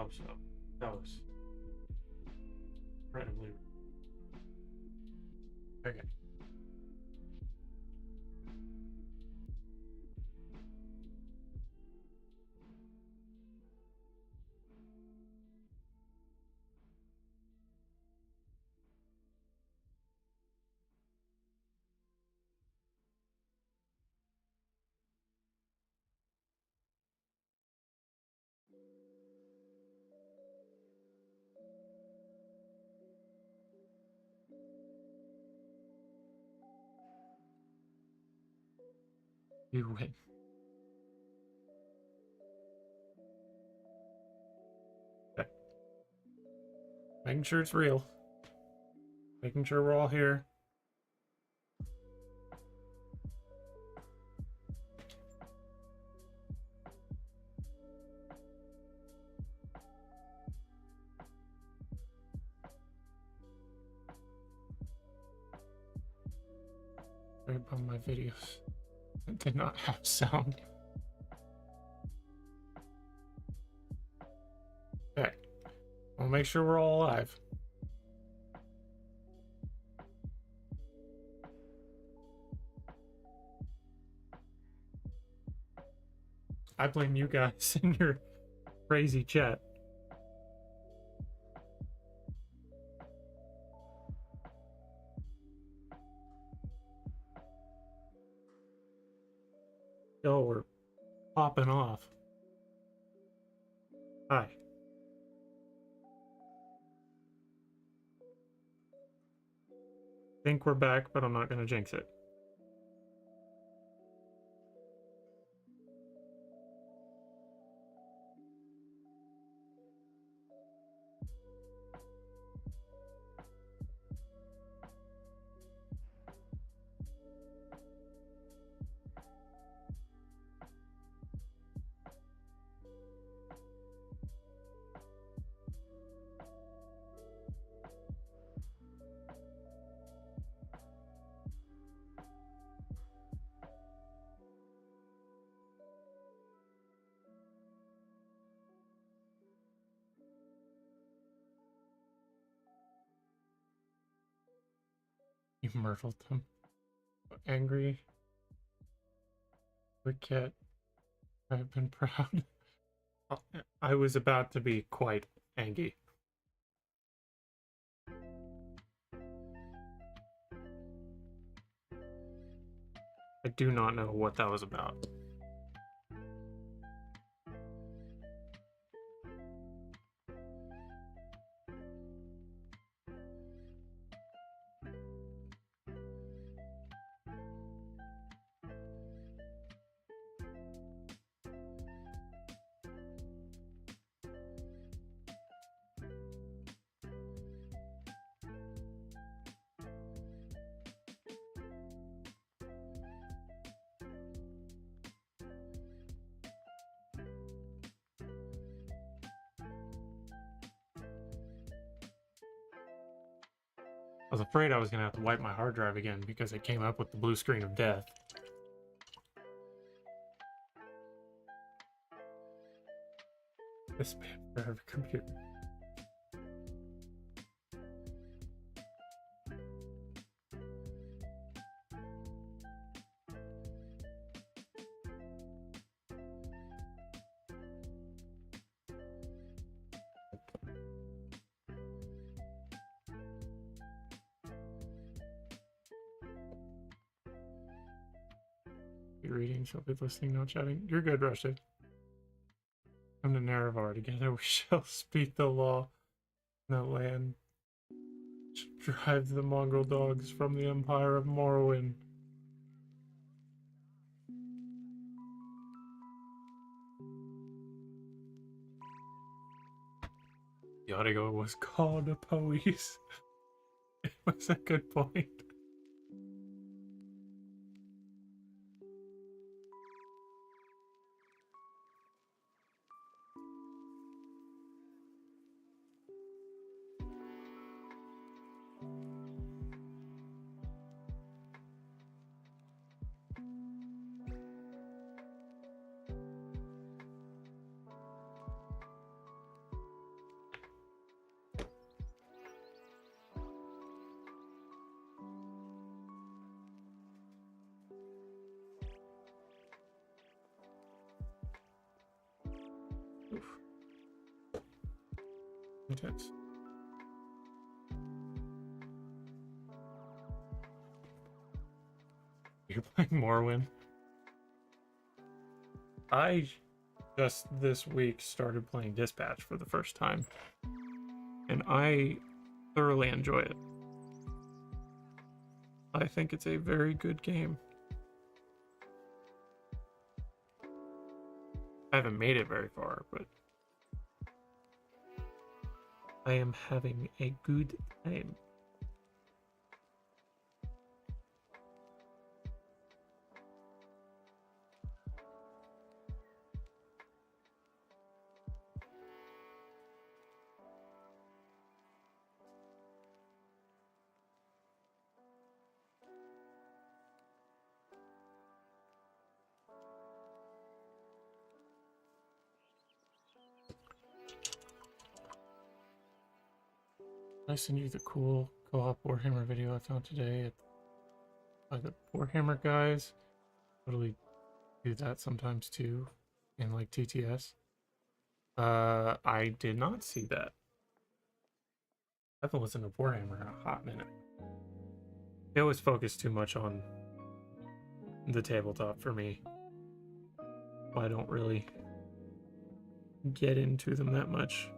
hope so. That was incredibly. Okay. You win. Okay. Making sure it's real. Making sure we're all here. Sorry about my videos. It did not have sound. Okay. I'll make sure we're all alive. I blame you guys in your crazy chat. Oh, we're popping off. Hi. Think we're back, but I'm not gonna jinx it. You myrtled them. Angry. Wicket. I've been proud. I was about to be quite angry. I do not know what that was about. I was afraid I was going to have to wipe my hard drive again because it came up with the blue screen of death. This man forever computer. Reading, shall be listening, not chatting. You're good, Russia. Come to Nerevar together. We shall speak the law in that land. Drive the mongrel dogs from the empire of Morrowind. Yadigo was called a police. It was a good point. Intense. You're playing Morrowind? I just this week started playing Dispatch for the first time, and I thoroughly enjoy it. I think it's a very good game. I haven't made it very far, but I am having a good time. I send you the cool co-op Warhammer video I found today by the Warhammer guys. Totally do that sometimes too, in like TTS. I did not see that. I haven't listened to Warhammer in a hot minute. They always focus too much on the tabletop for me. I don't really get into them that much.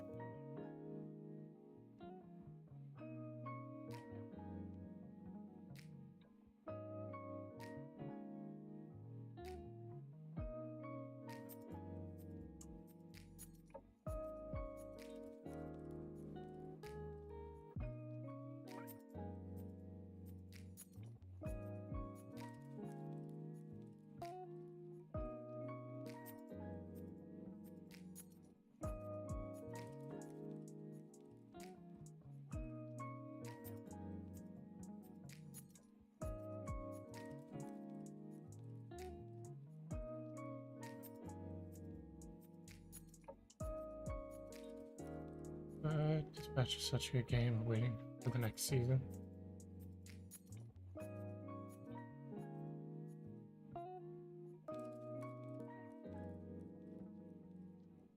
Dispatch is such a good game. I'm waiting for the next season.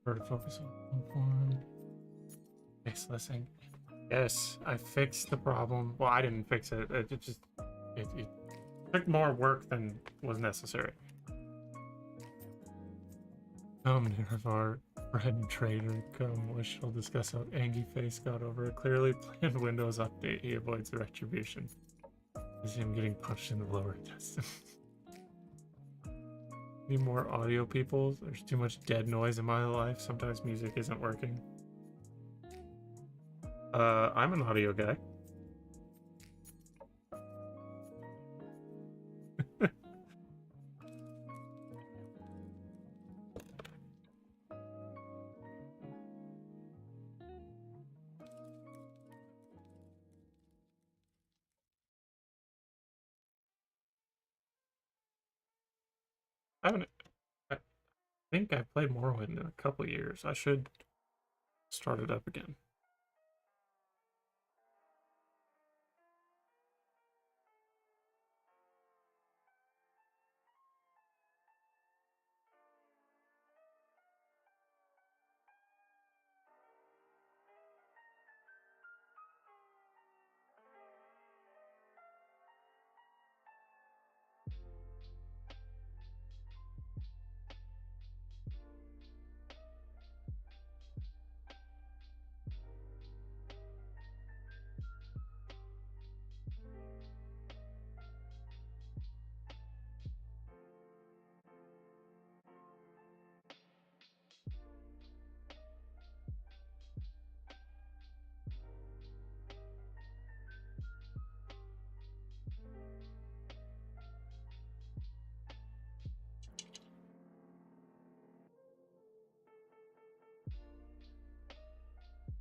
Or to focus on form. Facelessing. Yes, I fixed the problem. Well, I didn't fix it. It took more work than was necessary. Nerevar, Bread and Trader, come. We shall discuss how Angie Face got over a clearly planned Windows update. He avoids the retribution. Is him getting punched in the lower intestine. Need more audio people. There's too much dead noise in my life. Sometimes music isn't working. I'm an audio guy. I think I played Morrowind in a couple years. I should start it up again.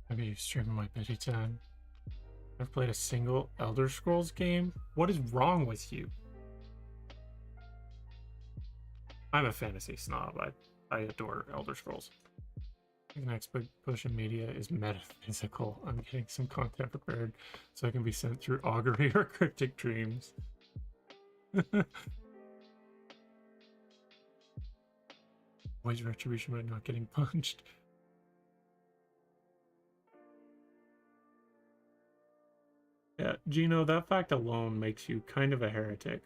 Maybe streaming my pity time. I've played a single Elder Scrolls game. What is wrong with you? I'm a fantasy snob. I adore Elder Scrolls. The next big push in media is metaphysical. I'm getting some content prepared so I can be sent through augury or cryptic dreams. Avoids retribution by not getting punched. Yeah, Gino, that fact alone makes you kind of a heretic.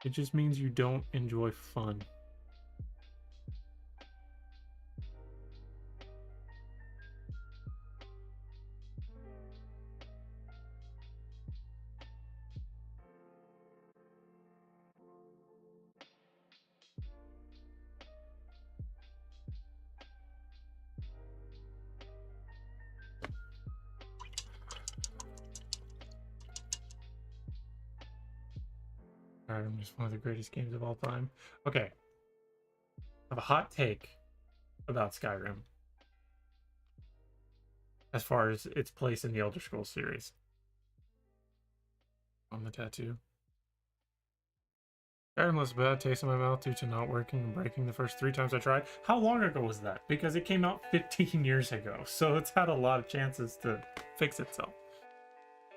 It just means you don't enjoy fun. Skyrim is one of the greatest games of all time. Okay. I have a hot take about Skyrim as far as its place in the Elder Scrolls series. On the tattoo. Skyrim left a bad taste in my mouth due to not working and breaking the first 3 times I tried. How long ago was that? Because it came out 15 years ago, so it's had a lot of chances to fix itself.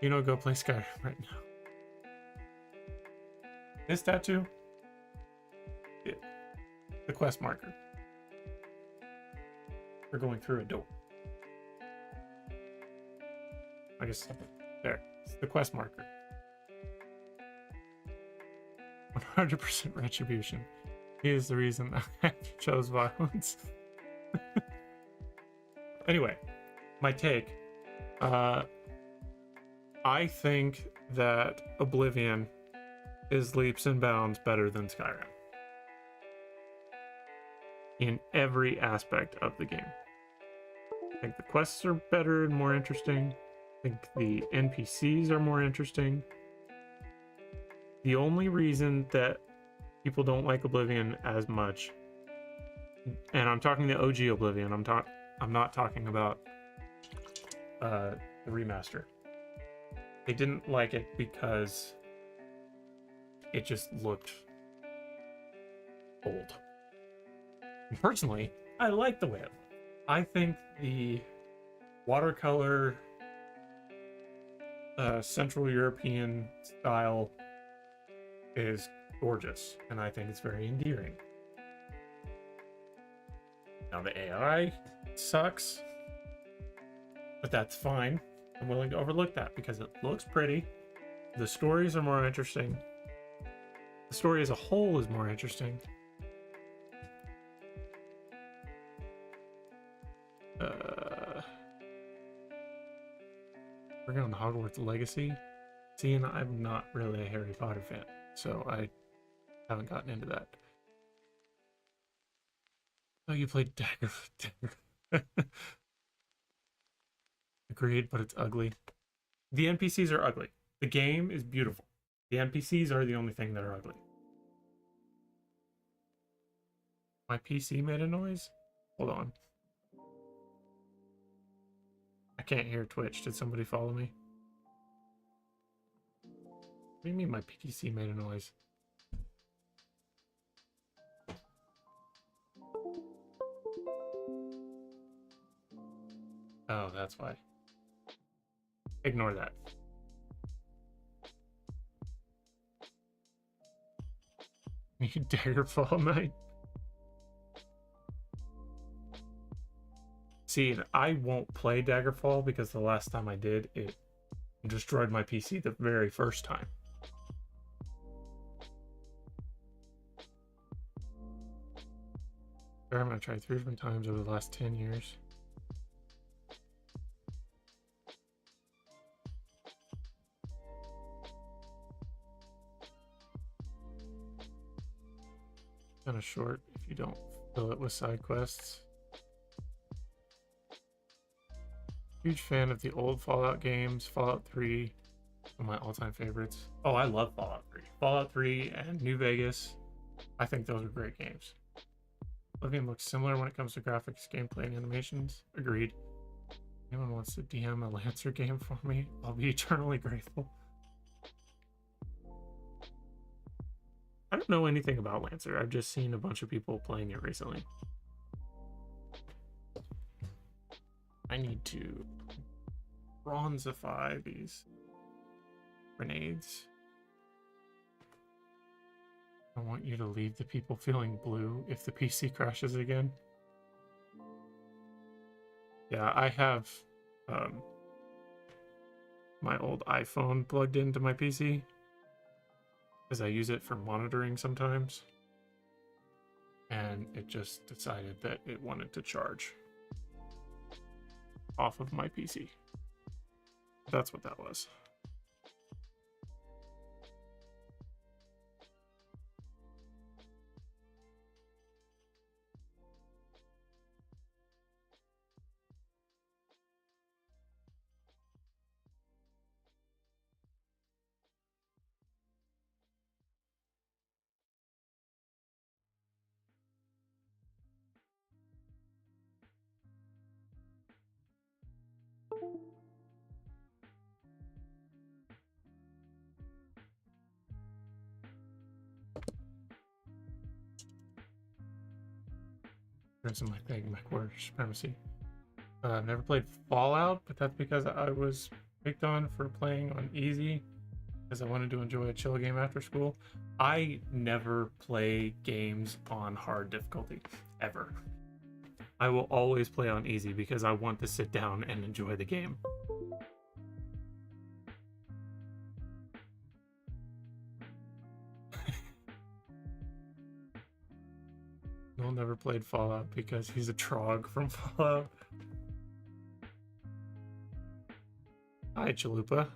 You know, go play Skyrim right now. This tattoo? Yeah. The quest marker. We're going through a door. I guess there. It's the quest marker. 100% retribution. He is the reason I chose violence. Anyway, my take. I think that Oblivion is leaps and bounds better than Skyrim. In every aspect of the game. I think the quests are better and more interesting. I think the NPCs are more interesting. The only reason that people don't like Oblivion as much, and I'm talking the OG Oblivion, I'm not talking about the remaster. They didn't like it because it just looked old. And personally, I like the way it looked. I think the watercolor Central European style is gorgeous, and I think it's very endearing. Now the AI sucks, but that's fine. I'm willing to overlook that because it looks pretty. The stories are more interesting. The story as a whole is more interesting. Working on Hogwarts Legacy. See, and I'm not really a Harry Potter fan, so I haven't gotten into that. Oh, you played Dagger. Agreed, but it's ugly. The NPCs are ugly. The game is beautiful. The NPCs are the only thing that are ugly. My PC made a noise? Hold on. I can't hear Twitch. Did somebody follow me? What do you mean my PC made a noise? Oh, that's why. Ignore that. You Daggerfall Knight. See, I won't play Daggerfall because the last time I did, it destroyed my PC the very first time. I'm gonna try 3 different times over the last 10 years. Kind of short if you don't fill it with side quests. Huge fan of the old Fallout games. Fallout 3, one of my all-time favorites. Oh, I love Fallout 3. Fallout 3 and New Vegas. I think those are great games. Oblivion looks similar when it comes to graphics, gameplay, and animations. Agreed. Anyone wants to DM a Lancer game for me? I'll be eternally grateful. I don't know anything about Lancer. I've just seen a bunch of people playing it recently. I need to bronzify these grenades. I want you to leave the people feeling blue if the PC crashes again. Yeah, I have my old iPhone plugged into my PC because I use it for monitoring sometimes. And it just decided that it wanted to charge off of my PC. That's what that was. There's my thing, MechWarrior Supremacy. I've never played Fallout, but that's because I was picked on for playing on easy because I wanted to enjoy a chill game after school. I never play games on hard difficulty, ever. I will always play on easy because I want to sit down and enjoy the game. Noel never played Fallout because he's a trog from Fallout. Hi, Chalupa.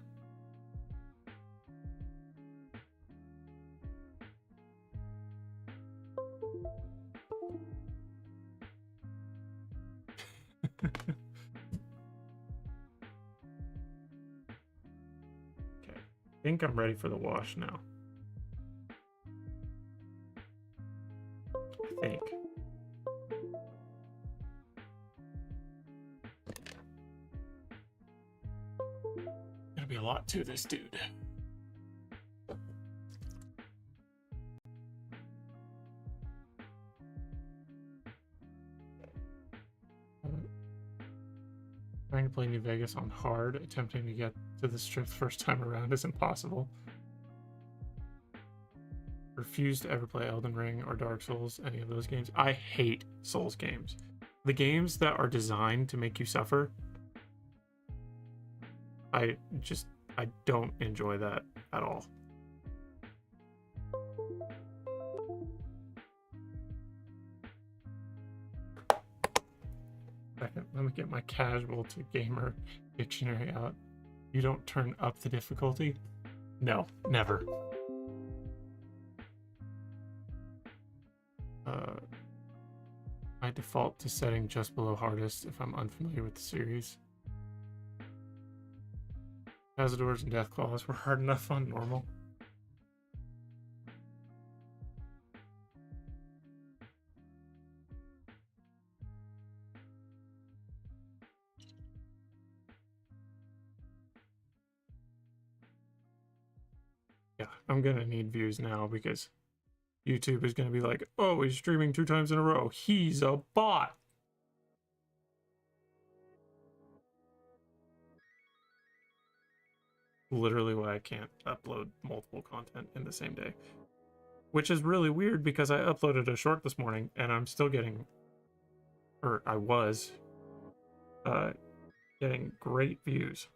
Okay, I think I'm ready for the wash now. I think. Gonna be a lot to this dude. Trying to play New Vegas on hard, attempting to get to the strip first time around is impossible. Refuse to ever play Elden Ring or Dark Souls, any of those games. I hate Souls games. The games that are designed to make you suffer, I don't enjoy that at all. Second, let me get my casual to gamer dictionary out. You don't turn up the difficulty? No, never. I default to setting just below hardest if I'm unfamiliar with the series. Cazadors and Deathclaws were hard enough on normal. Yeah, I'm gonna need views now because YouTube is gonna be like, oh, he's streaming 2 times in a row. He's a bot. Literally why I can't upload multiple content in the same day. Which is really weird because I uploaded a short this morning and I'm still getting, or I was, getting great views.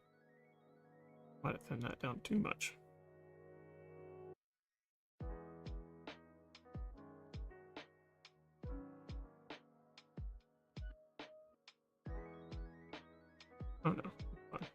Might have thinned that down too much. Oh no. Fine.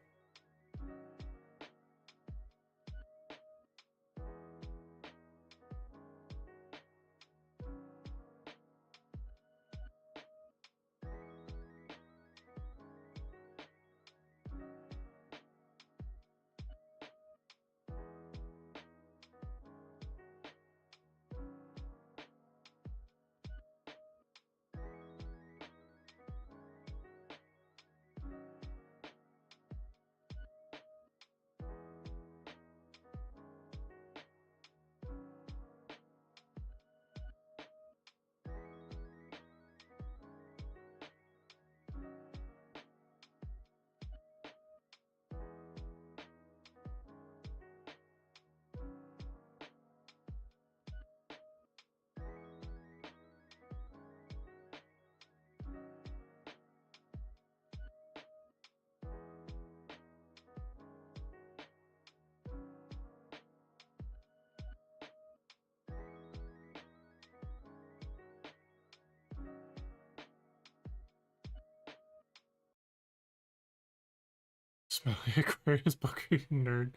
Smelly Aquarius book reading nerd.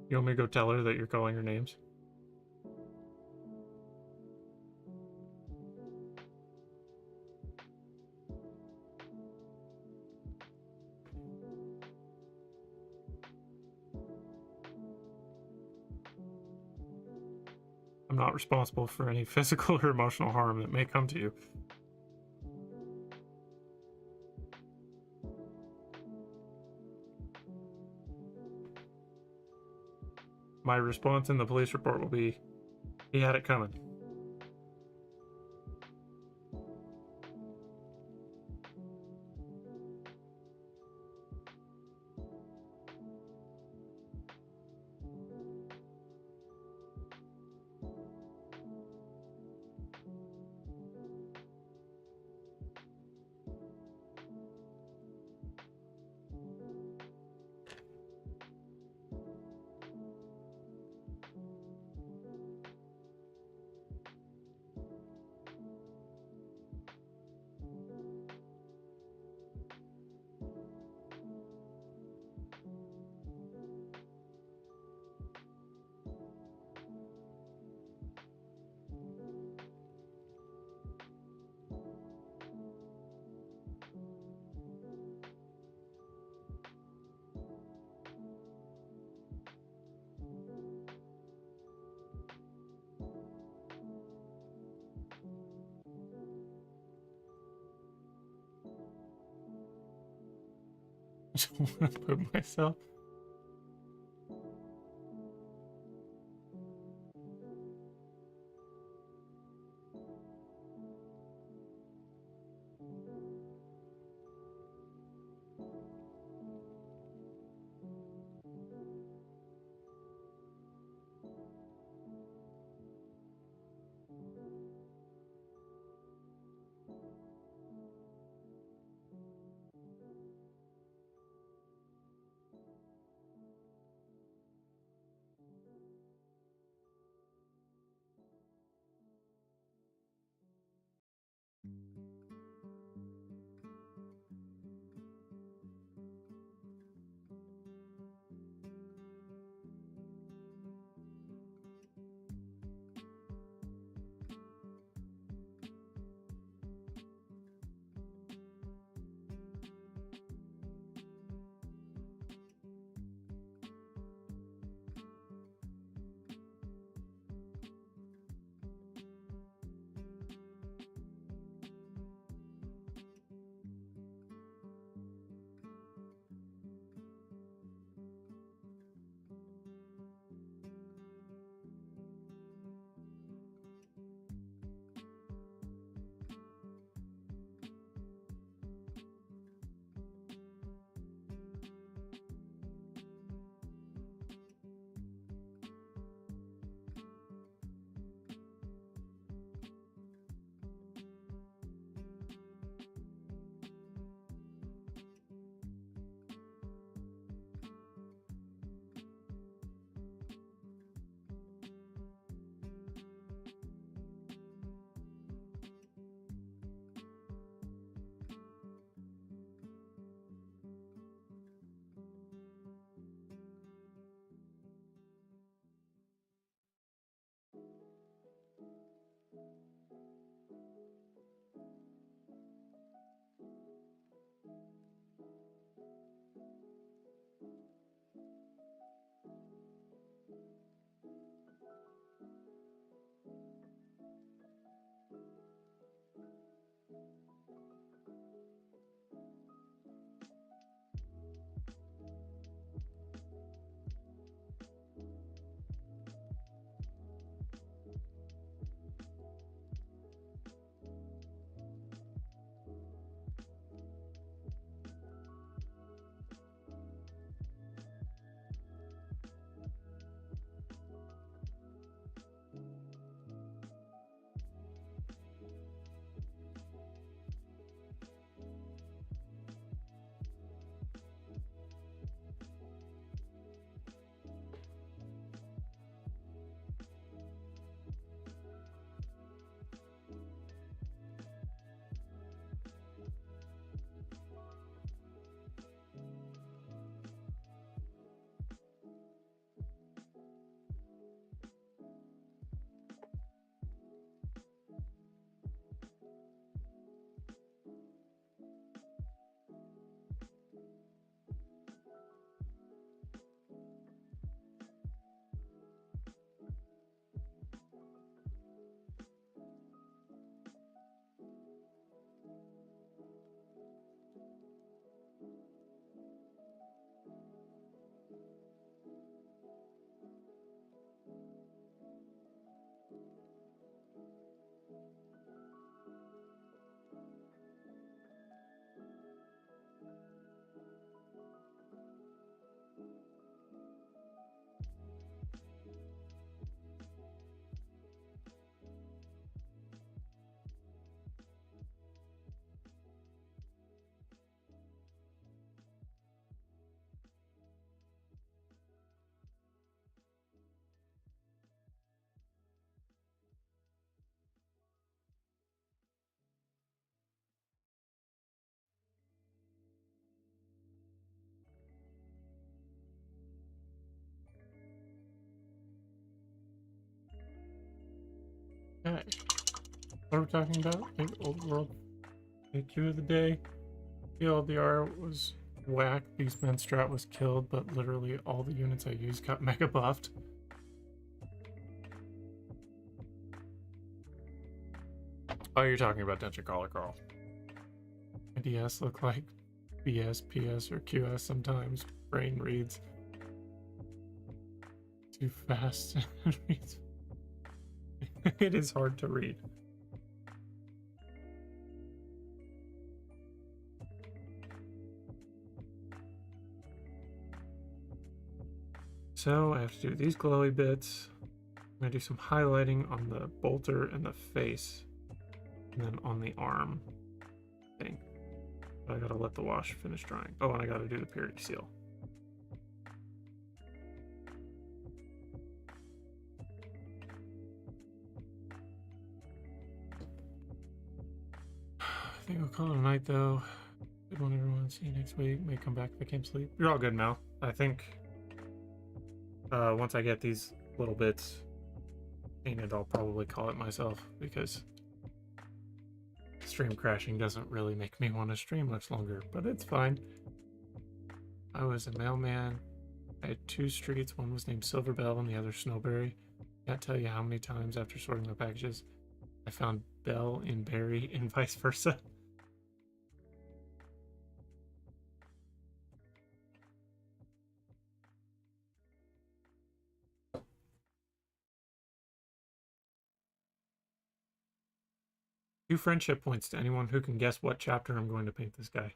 You want me to go tell her that you're calling her names? I'm not responsible for any physical or emotional harm that may come to you. My response in the police report will be, he had it coming. I just want to put myself. Okay. What are we talking about? Big old world. AQ of the day. TLDR was whack. Beastman Strat was killed, but literally all the units I used got mega buffed. Oh, you're talking about Dungeon Crawler Crawl. IDS look like BS, PS, or QS sometimes. Brain reads too fast. It is hard to read. So I have to do these glowy bits. I'm gonna do some highlighting on the bolter and the face, and then on the arm thing. But I gotta let the wash finish drying. Oh, and I gotta do the purity seal. I think we'll call it a night though. Good one, everyone. See you next week. May come back if I can't sleep. You're all good, Mel. I think once I get these little bits painted, I'll probably call it myself, because stream crashing doesn't really make me want to stream much longer, but it's fine. I was a mailman. I had 2 streets. One was named Silverbell and the other Snowberry. Can't tell you how many times after sorting the packages I found Bell in Berry and vice versa. Two friendship points to anyone who can guess what chapter I'm going to paint this guy.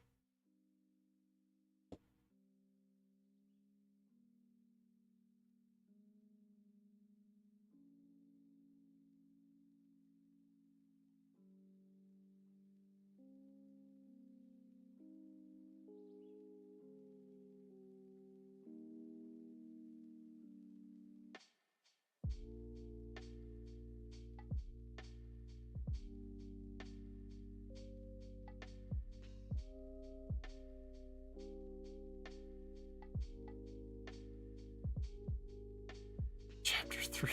Chapter 3.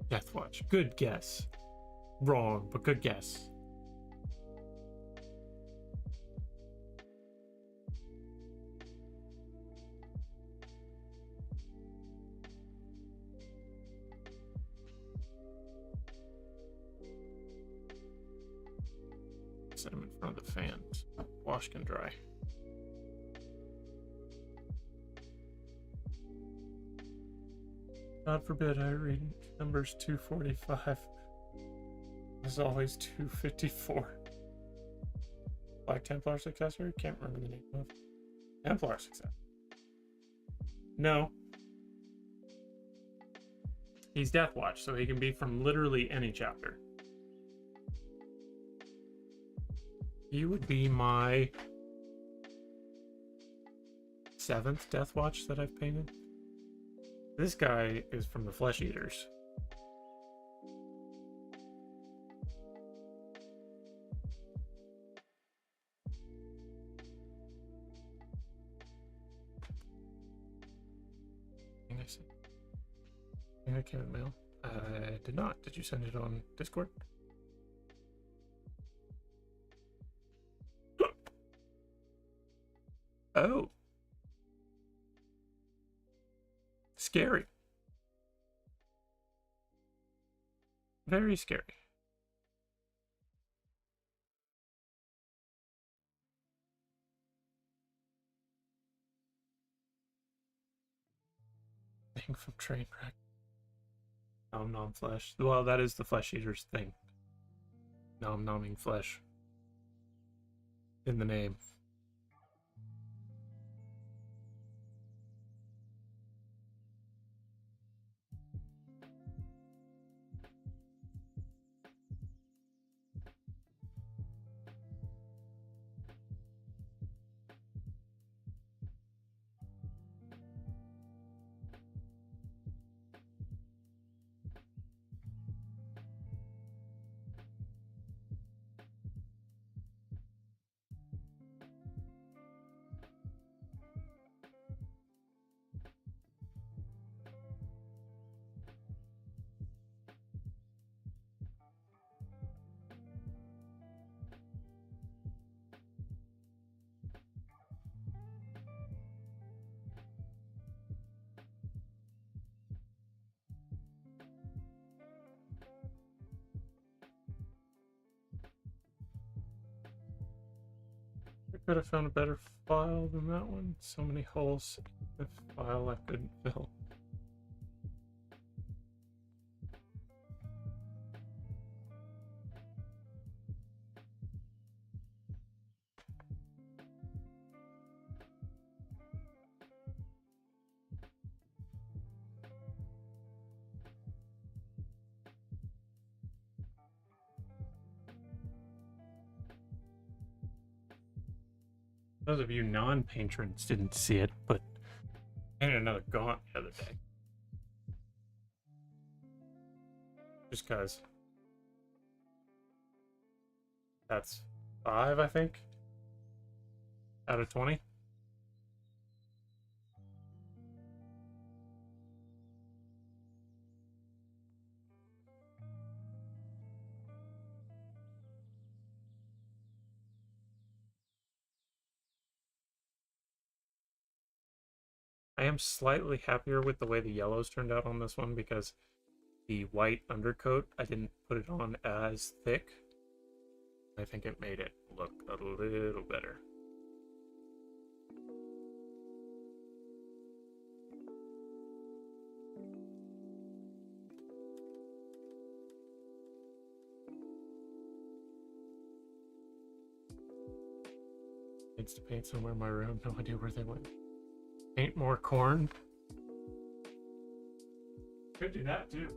Deathwatch. Good guess. Wrong, but good guess. Set them in front of the fan so wash can dry. God forbid I read numbers 245. As always, 254. Black Templar successor? Can't remember the name of. Templar successor. No. He's Deathwatch, so he can be from literally any chapter. He would be my 7th Deathwatch that I've painted. This guy is from the Flesh Eaters. I came in mail. I did not. Did you send it on Discord? Oh. Scary. Very scary. Thing from train wreck. Nom flesh. Well, that is the Flesh Eaters thing. Nomming flesh. In the name. I could have found a better file than that one. So many holes in the file I couldn't fill. Those of you non-patrons didn't see it, but I painted another gaunt the other day. Just because. That's 5, I think, out of 20. I am slightly happier with the way the yellows turned out on this one because the white undercoat, I didn't put it on as thick. I think it made it look a little better. Needs to paint somewhere in my room, no idea where they went. Paint more corn. Could do that too.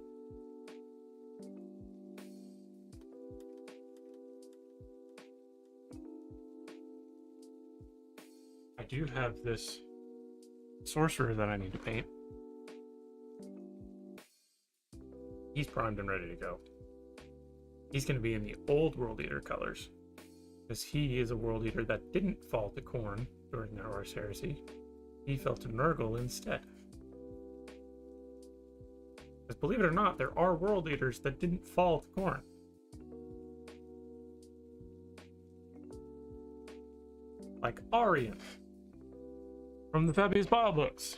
I do have this sorcerer that I need to paint. He's primed and ready to go. He's going to be in the old World Eater colors, because he is a World Eater that didn't fall to Khorne during the Horus Heresy. He fell to Nurgle instead. Because believe it or not, there are World Eaters that didn't fall to Khorne. Like Aryan from the Fabius Bio books.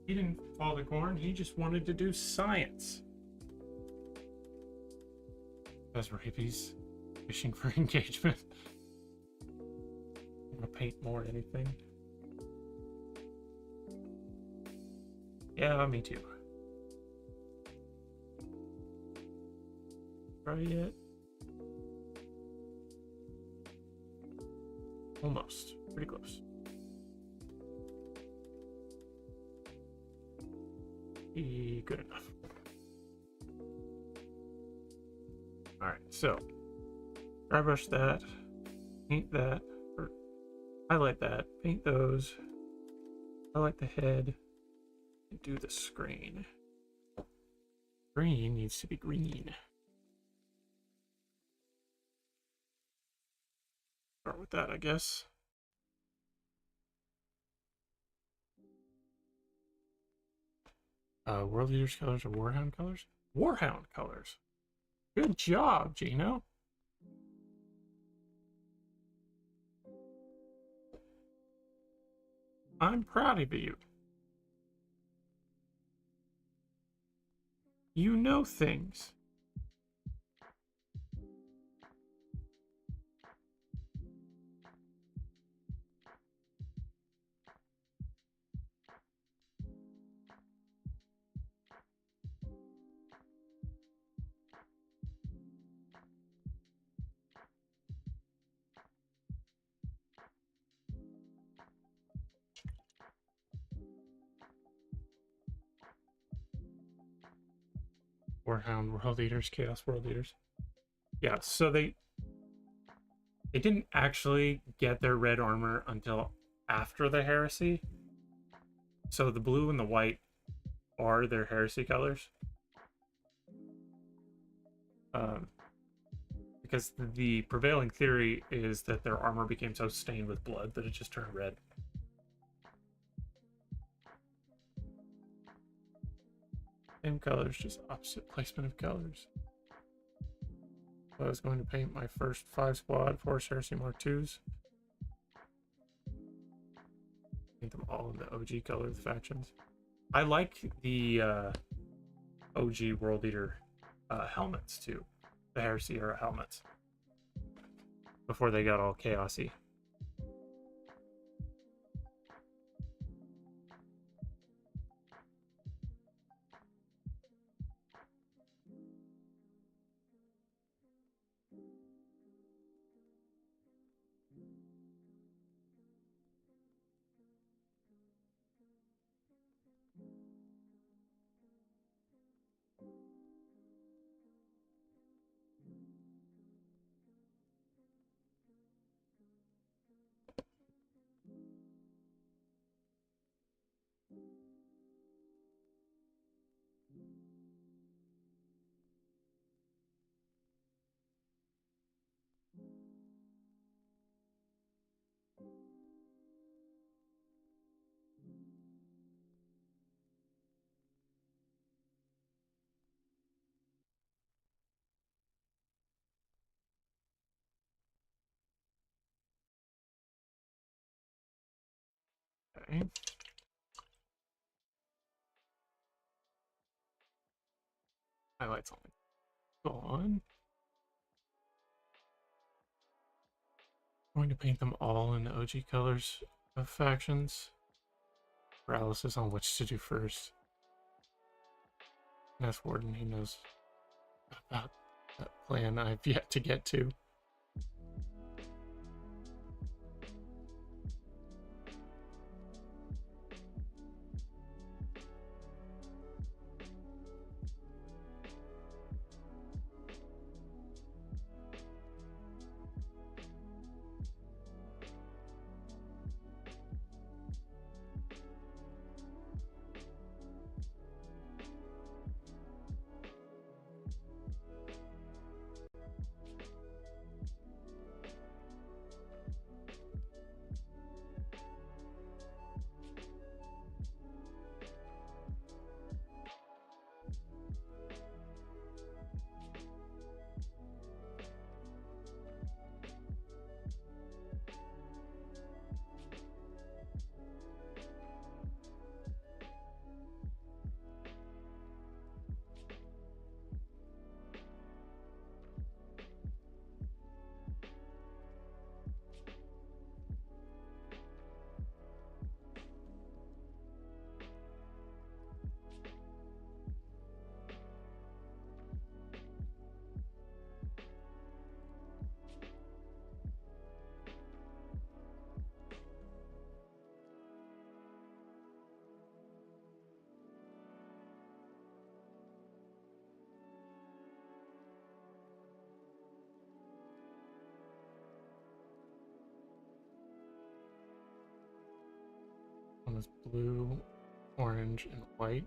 He didn't fall to Khorne, he just wanted to do science. As hippies fishing for engagement. I'm gonna paint more anything. Yeah, me too. Try yet? Almost. Pretty close. Good enough. Alright, so dry brush that, paint that, or highlight that, paint those, highlight the head, and do the screen. Green needs to be green. Start with that, I guess. World Eater's colors or Warhound colors? Warhound colors. Good job, Gino. I'm proud of you. You know things. Warhound World Eaters, Chaos World Eaters. Yeah, so they didn't actually get their red armor until after the Heresy. So the blue and the white are their Heresy colors. Because the prevailing theory is that their armor became so stained with blood that it just turned red. Same colors, just opposite placement of colors. So I was going to paint my first 5 squad Horus Heresy Mark IIs. Paint them all in the OG color of the factions. I like the OG World Eater helmets too. The Heresy era helmets. Before they got all chaosy. Okay. Highlights on. Go on. I'm going to paint them all in the OG colors of factions. Paralysis on which to do first. That's Warden, he knows about that plan I've yet to get to. One is blue, orange, and white.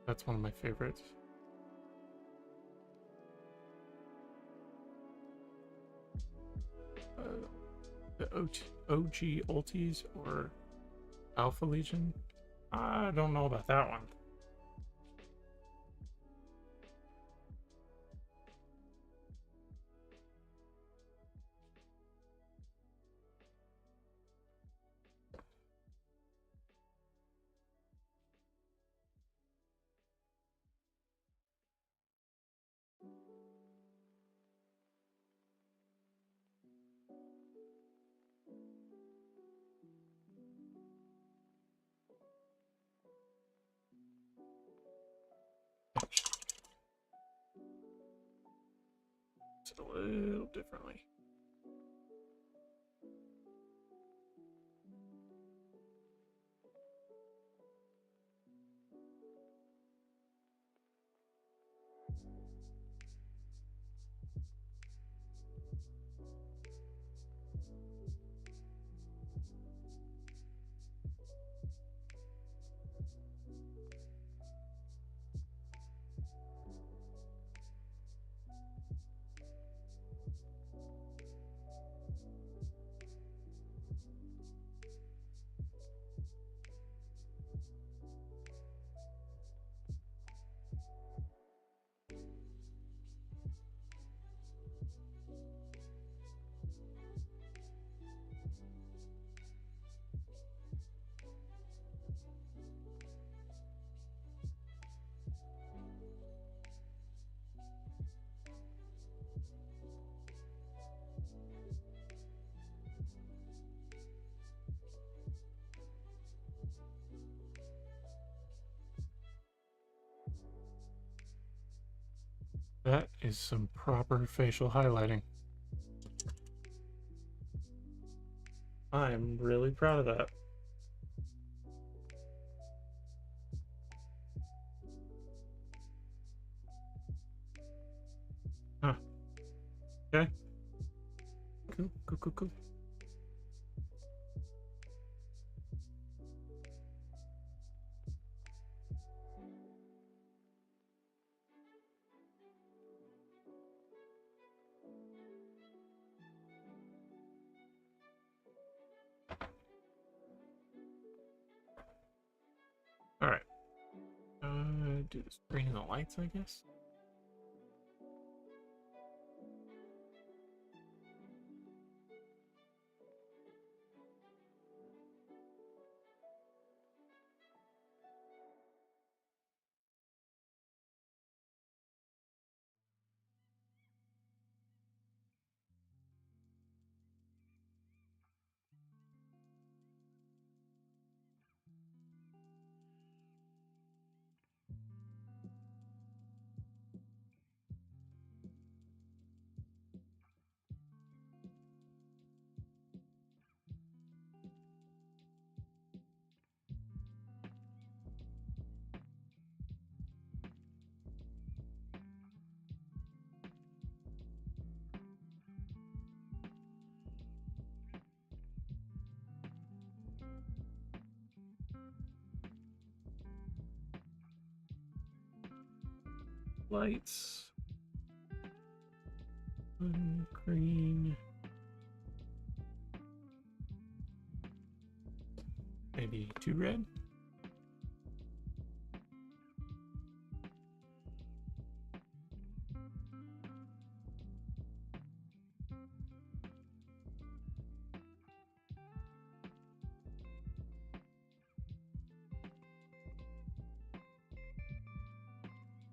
That's one of my favorites. The OG Ultis or Alpha Legion? I don't know about that one. It's a little differently. That is some proper facial highlighting. I'm really proud of that. Huh. Okay. Cool, cool, cool, cool. Alright. Do the screen and the lights, I guess. Lights. Green. Maybe 2 red.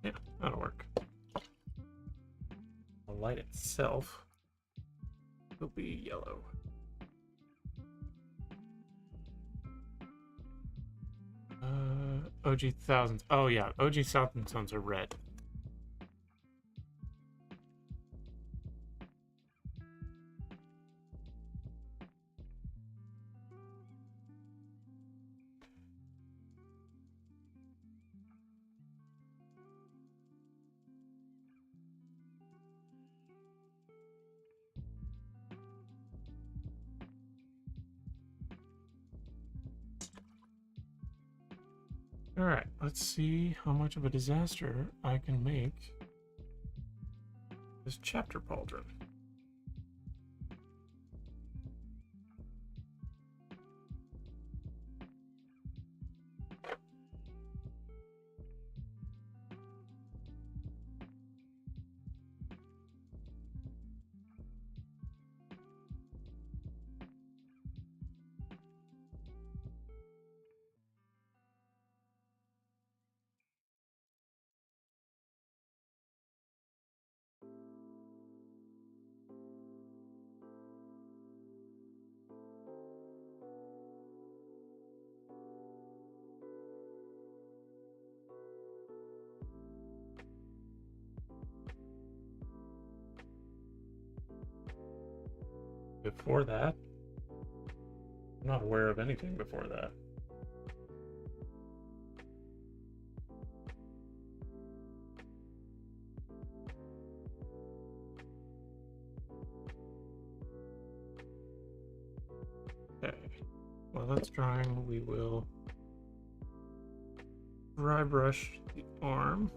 Yeah, that'll work. The light itself will be yellow. OG thousands. Oh yeah, OG thousands are red. Alright, let's see how much of a disaster I can make this chapter pauldron. Before that, I'm not aware of anything before that. Okay, while that's drying, we will dry brush the arm.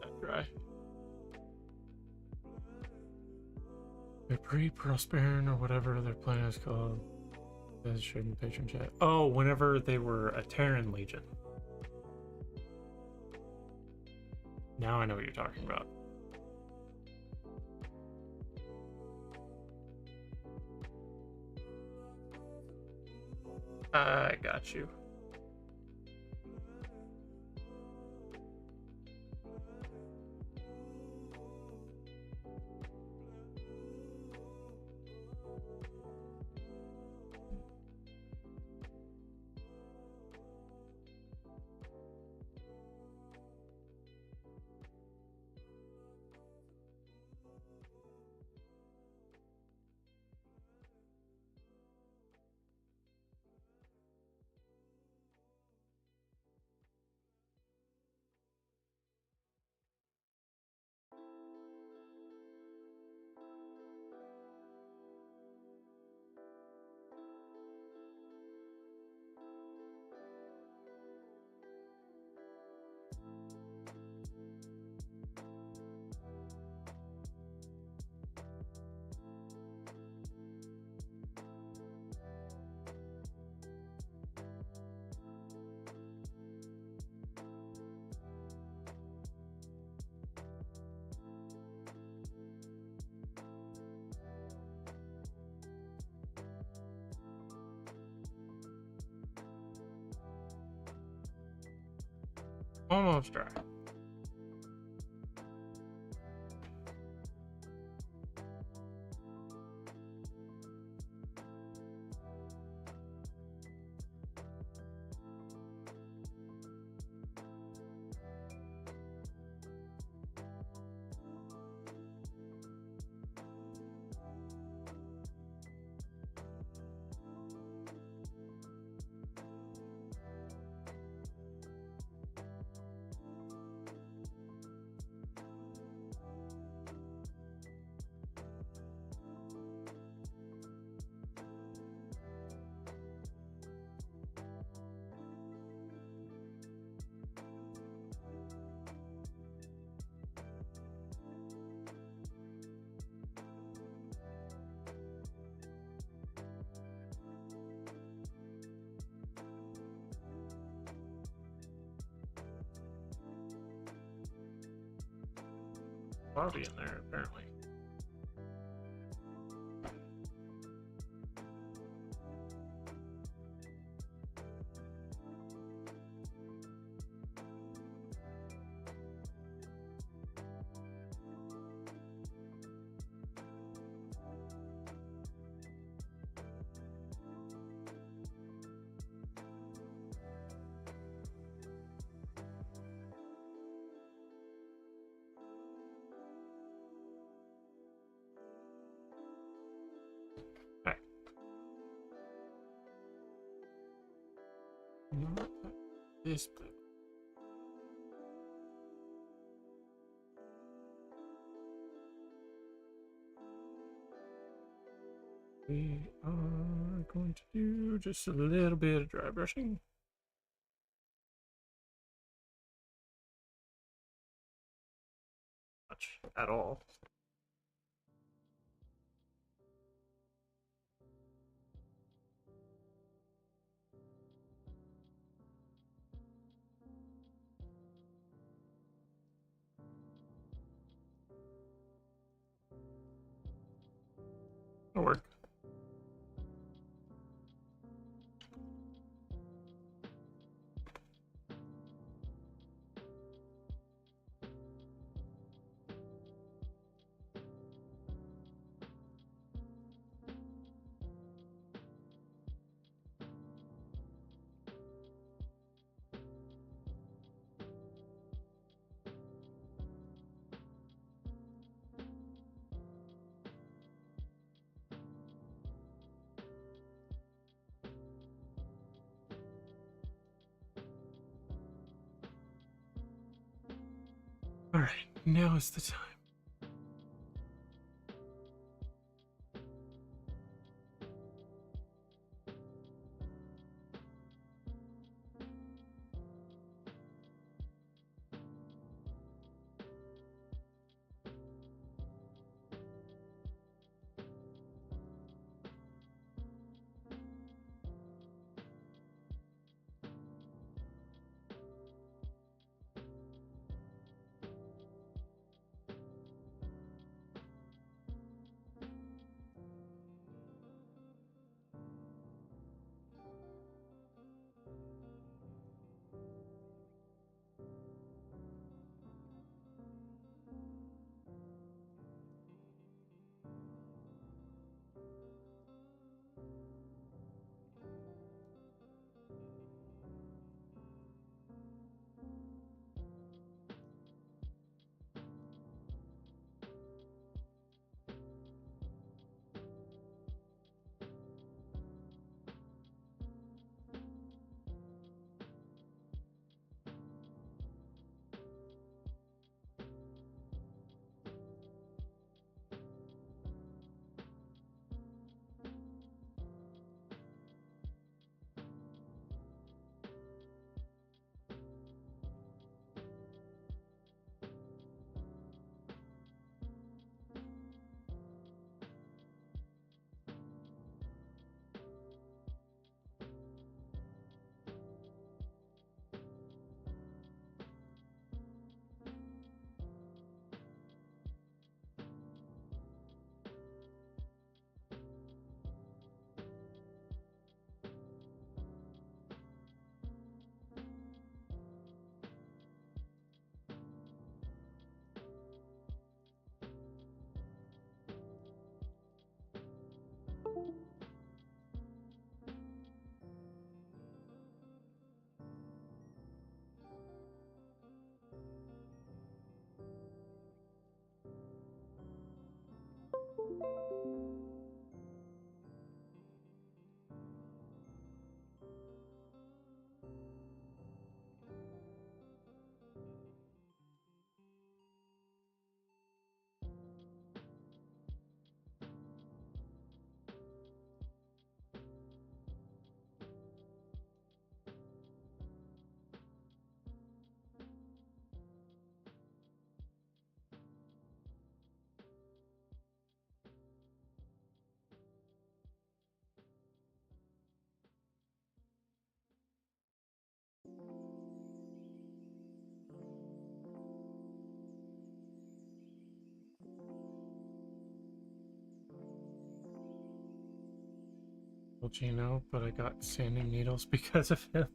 That dry. A pre-Prosperin or whatever their plan is called. As showed in patron chat. Oh, whenever they were a Terran Legion. Now I know what you're talking about. I got you. Almost dry. Barbie in there, apparently. Not this bit. We are going to do just a little bit of dry brushing. Much at all. It'll work. All right, now is the time. Gino, but I got sanding needles because of him.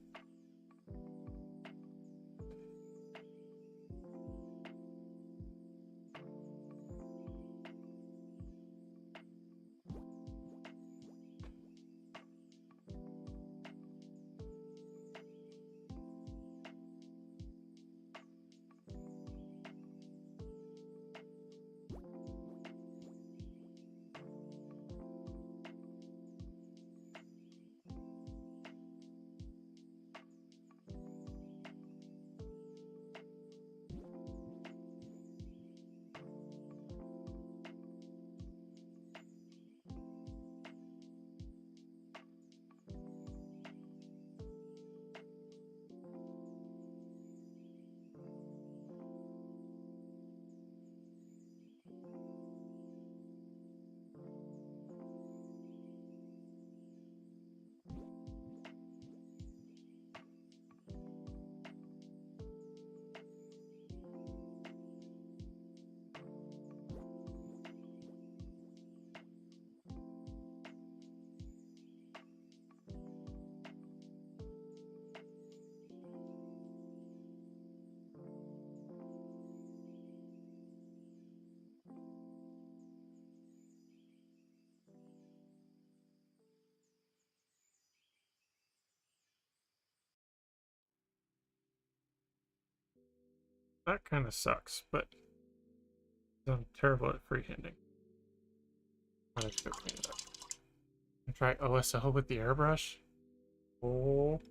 That kind of sucks, but I'm terrible at freehanding. I'm gonna go clean it up. And try OSL with the airbrush. Oh.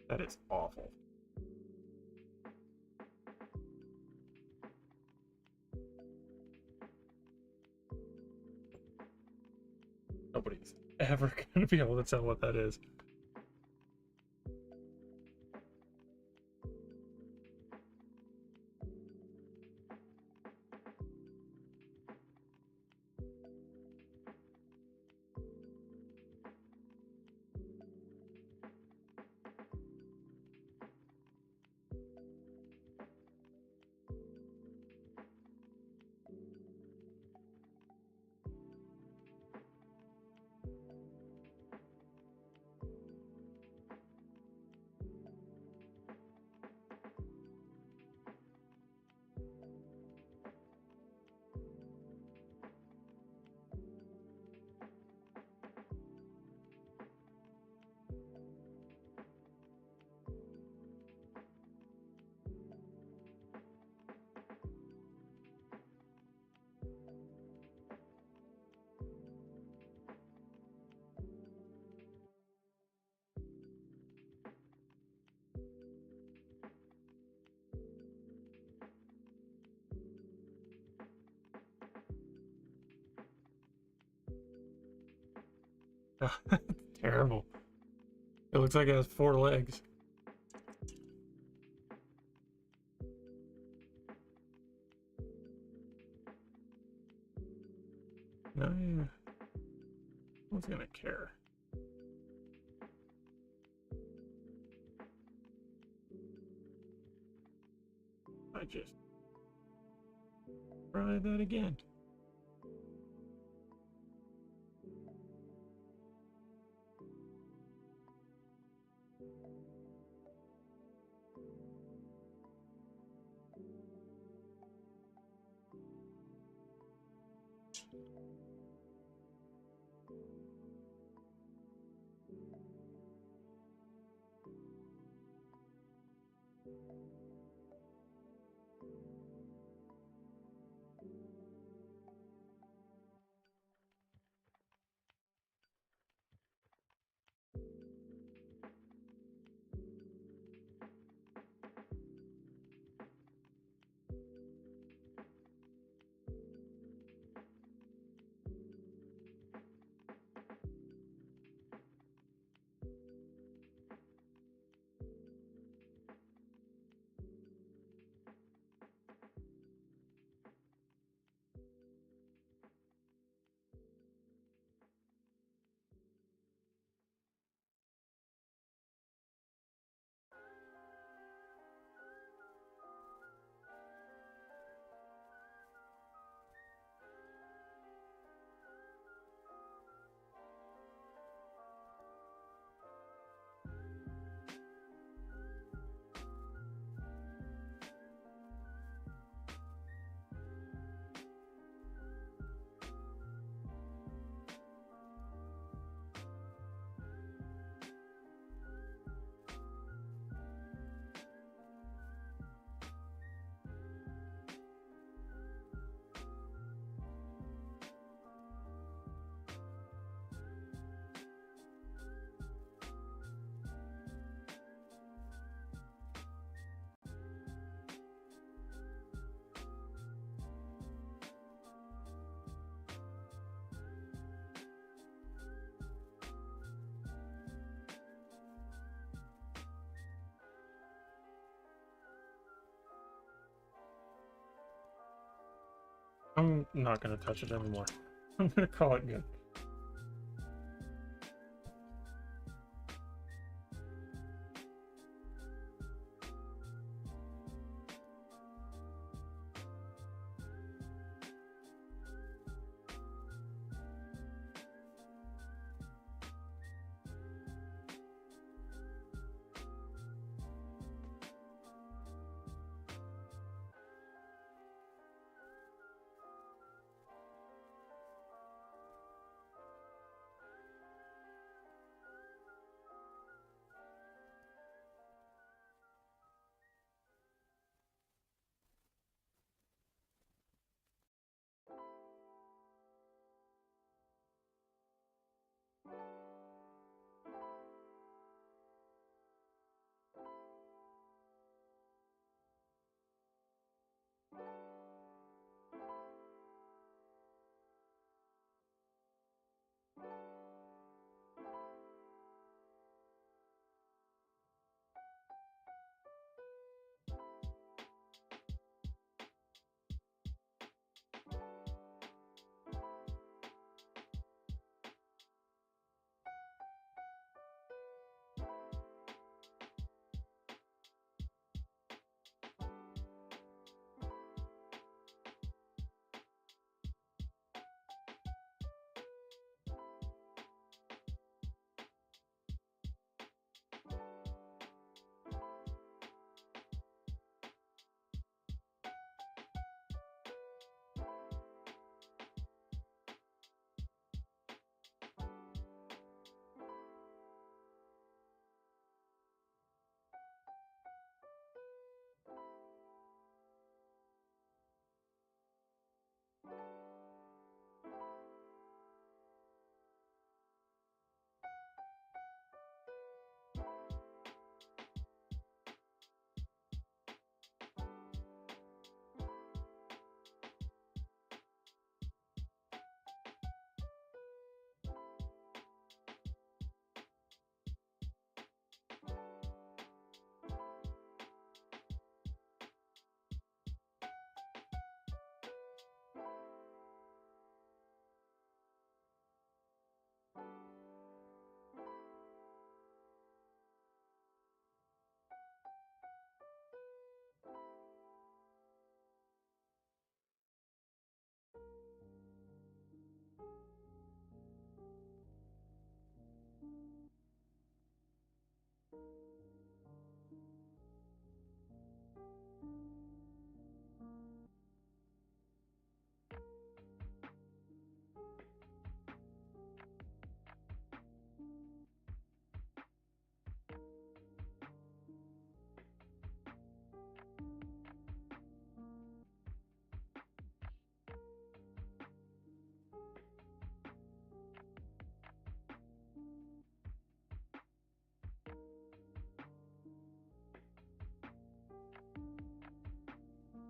That is awful. Nobody's ever going to be able to tell what that is. Terrible. It looks like it has 4 legs. No, who's gonna care? I just try that again. I'm not gonna touch it anymore. I'm gonna call it good.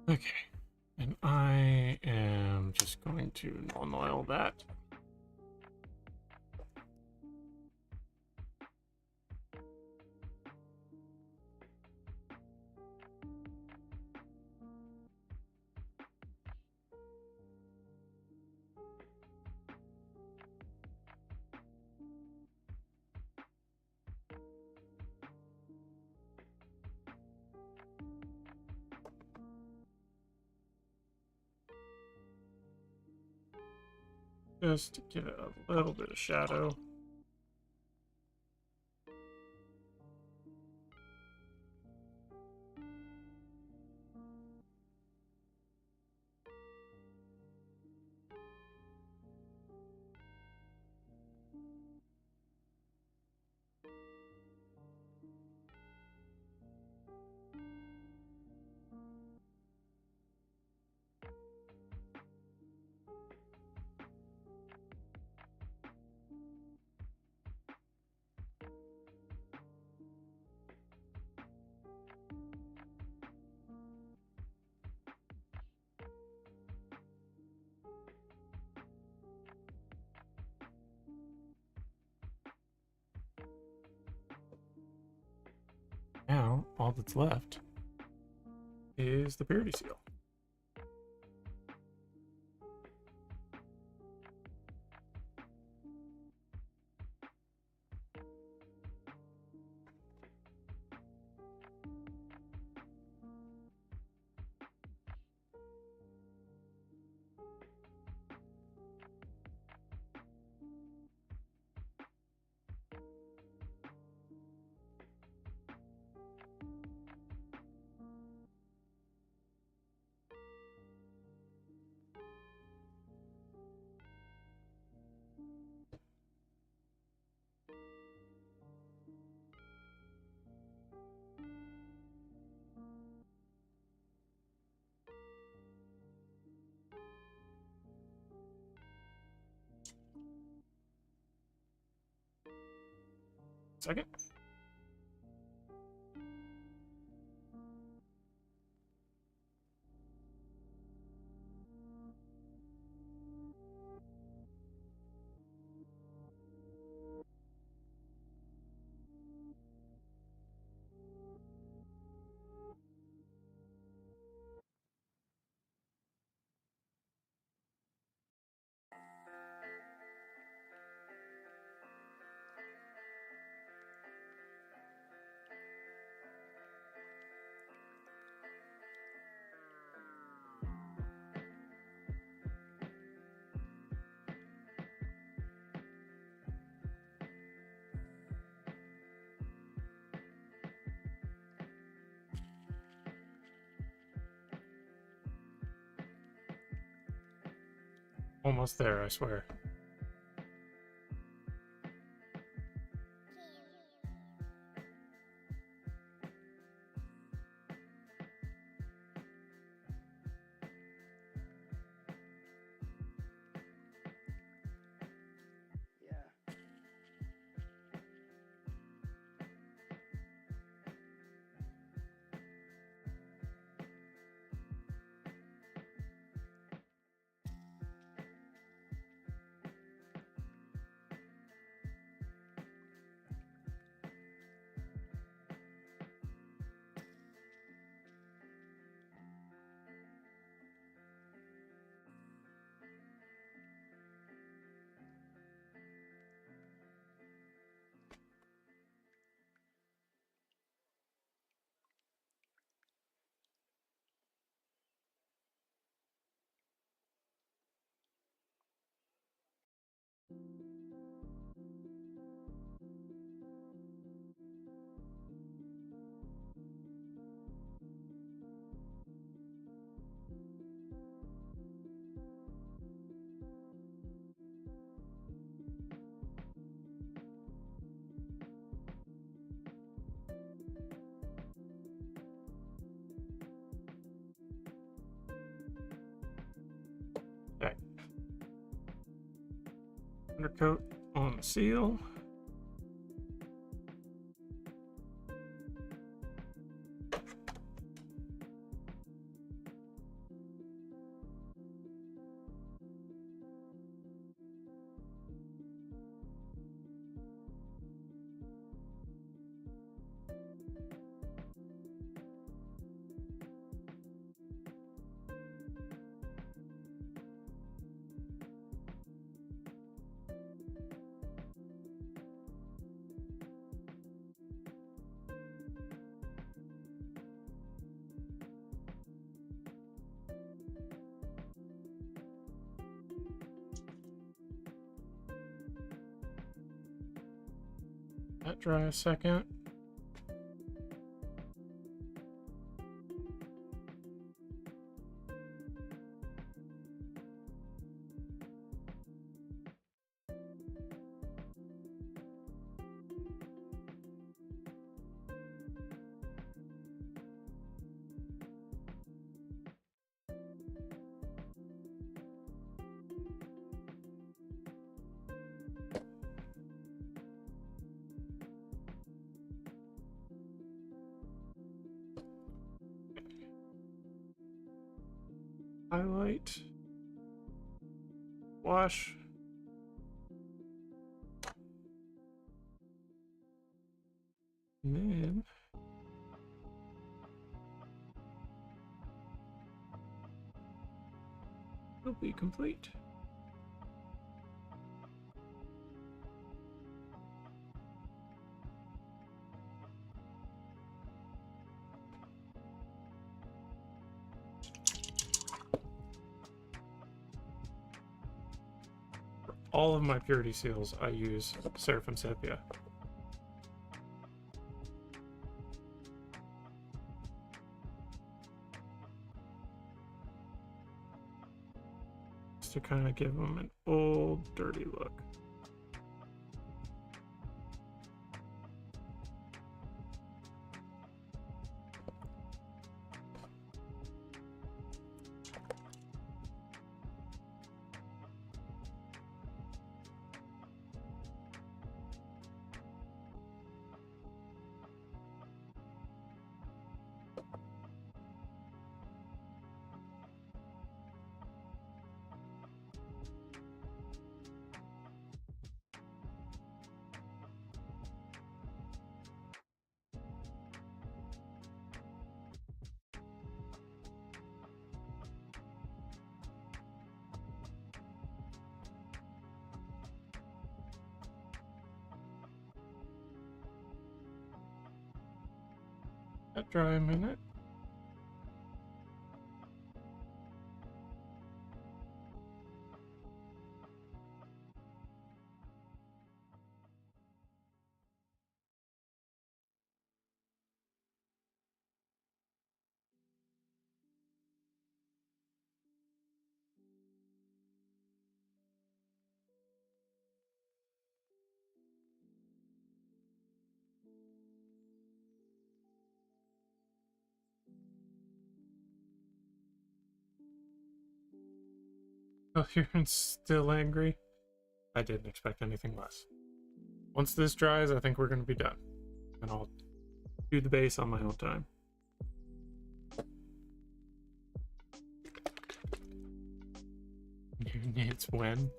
Okay. And I am just going to non-oil that. Just to give it a little bit of shadow. Now, all that's left is the purity seal. Second. Almost there, I swear. Okay. Undercoat on the seal. That dry a second. Highlight, wash, and then it'll be complete. All of my purity seals, I use Seraphim Sepia. Just to kind of give them an old, dirty look. Let dry a minute. Oh, you're still angry? I didn't expect anything less. Once this dries, I think we're going to be done. And I'll do the base on my own time. New nids when?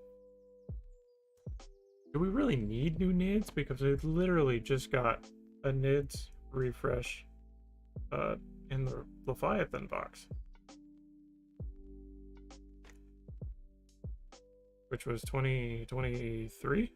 Do we really need new nids? Because we literally just got a nids refresh in the Leviathan box. Which was 2023?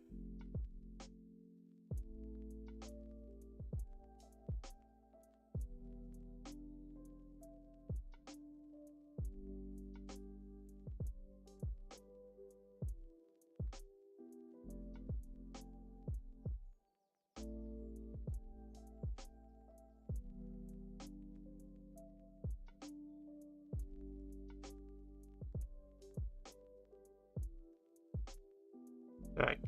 Right.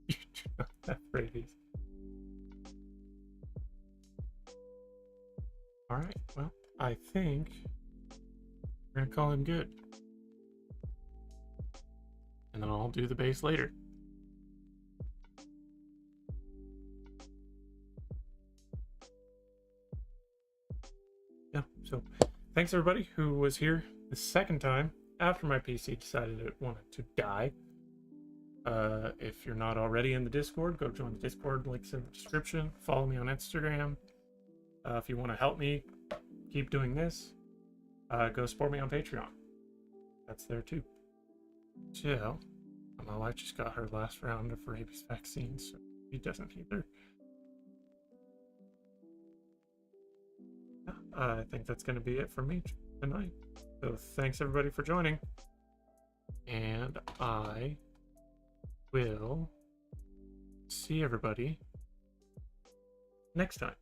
You do not have rabies. Alright, well, I think we're gonna call him good. And then I'll do the base later. Yeah, so thanks everybody who was here the second time after my PC decided it wanted to die. If you're not already in the Discord, go join the Discord, links in the description. Follow me on Instagram. If you want to help me keep doing this, go support me on Patreon. That's there too. So, my wife just got her last round of rabies vaccines, so she doesn't either. I think that's going to be it for me tonight. So thanks everybody for joining. And I will see everybody next time.